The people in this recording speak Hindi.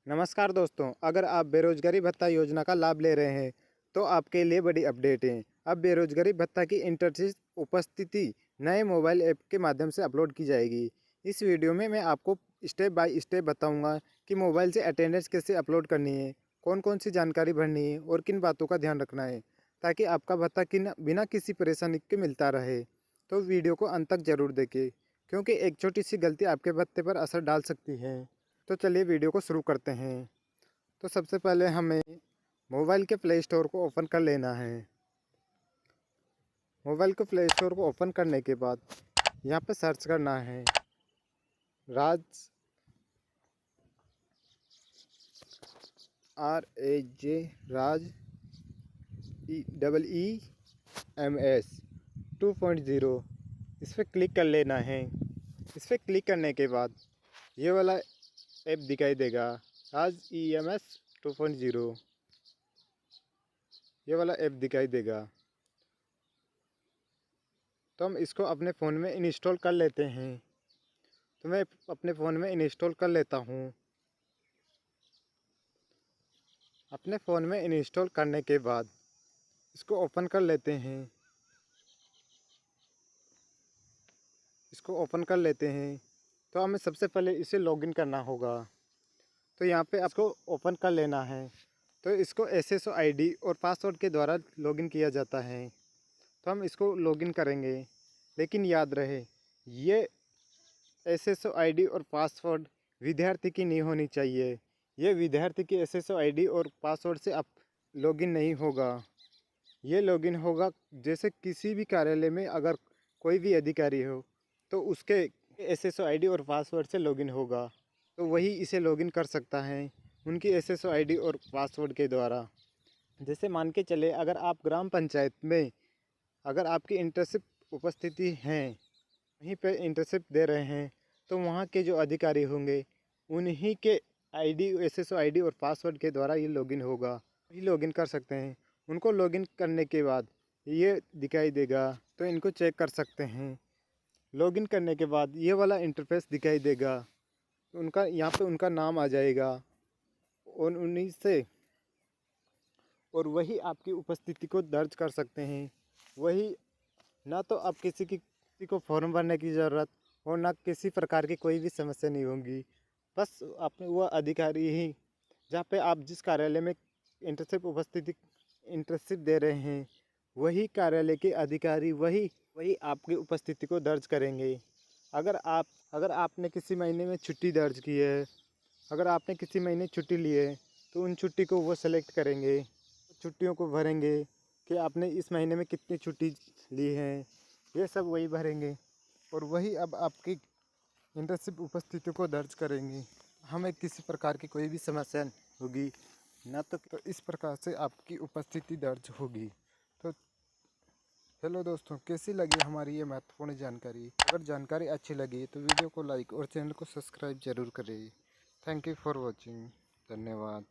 नमस्कार दोस्तों, अगर आप बेरोजगारी भत्ता योजना का लाभ ले रहे हैं तो आपके लिए बड़ी अपडेट है। अब बेरोजगारी भत्ता की इंटर्नशिप उपस्थिति नए मोबाइल ऐप के माध्यम से अपलोड की जाएगी। इस वीडियो में मैं आपको स्टेप बाय स्टेप बताऊंगा कि मोबाइल से अटेंडेंस कैसे अपलोड करनी है, कौन कौन सी जानकारी भरनी है और किन बातों का ध्यान रखना है, ताकि आपका भत्ता बिना किसी परेशानी के मिलता रहे। तो वीडियो को अंत तक जरूर देखें, क्योंकि एक छोटी सी गलती आपके भत्ते पर असर डाल सकती है। तो चलिए वीडियो को शुरू करते हैं। तो सबसे पहले हमें मोबाइल के प्ले स्टोर को ओपन कर लेना है। मोबाइल के प्ले स्टोर को ओपन करने के बाद यहाँ पे सर्च करना है राज, RAJ, राज EEMS 2.0। इस पर क्लिक कर लेना है। इस पर क्लिक करने के बाद ये वाला ऐप दिखाई देगा, राज EEMS 2.0। ये वाला ऐप दिखाई देगा। तो हम इसको अपने फ़ोन में इंस्टॉल कर लेते हैं। तो मैं अपने फ़ोन में इंस्टॉल कर लेता हूँ। अपने फ़ोन में इंस्टॉल करने के बाद इसको ओपन कर लेते हैं। तो हमें सबसे पहले इसे लॉगिन करना होगा। तो यहाँ पे आपको ओपन कर लेना है। तो इसको SSO ID और पासवर्ड के द्वारा लॉगिन किया जाता है। तो हम इसको लॉगिन करेंगे, लेकिन याद रहे ये SSO ID और पासवर्ड विद्यार्थी की नहीं होनी चाहिए। ये विद्यार्थी की SSO ID और पासवर्ड से आप लॉगिन नहीं होगा। ये लॉगिन होगा जैसे किसी भी कार्यालय में अगर कोई भी अधिकारी हो तो उसके SSO ID और पासवर्ड से लॉगिन होगा, तो वही इसे लॉगिन कर सकता है उनकी SSO ID और पासवर्ड के द्वारा। जैसे मान के चले, अगर आप ग्राम पंचायत में अगर आपकी इंटर्नशिप उपस्थिति हैं, वहीं पे इंटर्नशिप दे रहे हैं, तो वहाँ के जो अधिकारी होंगे उन्हीं के SSO ID और पासवर्ड के द्वारा ये लॉगिन होगा, वही लॉगिन कर सकते हैं। उनको लॉगिन करने के बाद ये दिखाई देगा, तो इनको चेक कर सकते हैं। लॉगिन करने के बाद ये वाला इंटरफेस दिखाई देगा, उनका यहाँ पे उनका नाम आ जाएगा और उन्हीं से और वही आपकी उपस्थिति को दर्ज कर सकते हैं। वही ना तो आप किसी को फॉर्म भरने की ज़रूरत और ना किसी प्रकार की कोई भी समस्या नहीं होगी। बस आप वह अधिकारी ही, जहाँ पे आप जिस कार्यालय में इंटर्नशिप दे रहे हैं, वही कार्यालय के अधिकारी वही आपकी उपस्थिति को दर्ज करेंगे। अगर आपने किसी महीने में छुट्टी दर्ज की है, अगर आपने किसी महीने छुट्टी ली है, तो उन छुट्टी को वो सेलेक्ट करेंगे, छुट्टियों को भरेंगे कि आपने इस महीने में कितनी छुट्टी ली है, ये सब वही भरेंगे और वही अब आपकी इंटर्नशिप उपस्थिति को दर्ज करेंगे। हमें किसी प्रकार की कोई भी समस्या होगी ना, तो इस प्रकार से आपकी उपस्थिति दर्ज होगी। तो हेलो दोस्तों, कैसी लगी हमारी ये महत्वपूर्ण जानकारी? अगर जानकारी अच्छी लगी तो वीडियो को लाइक और चैनल को सब्सक्राइब जरूर करें। Thank you for watching. धन्यवाद।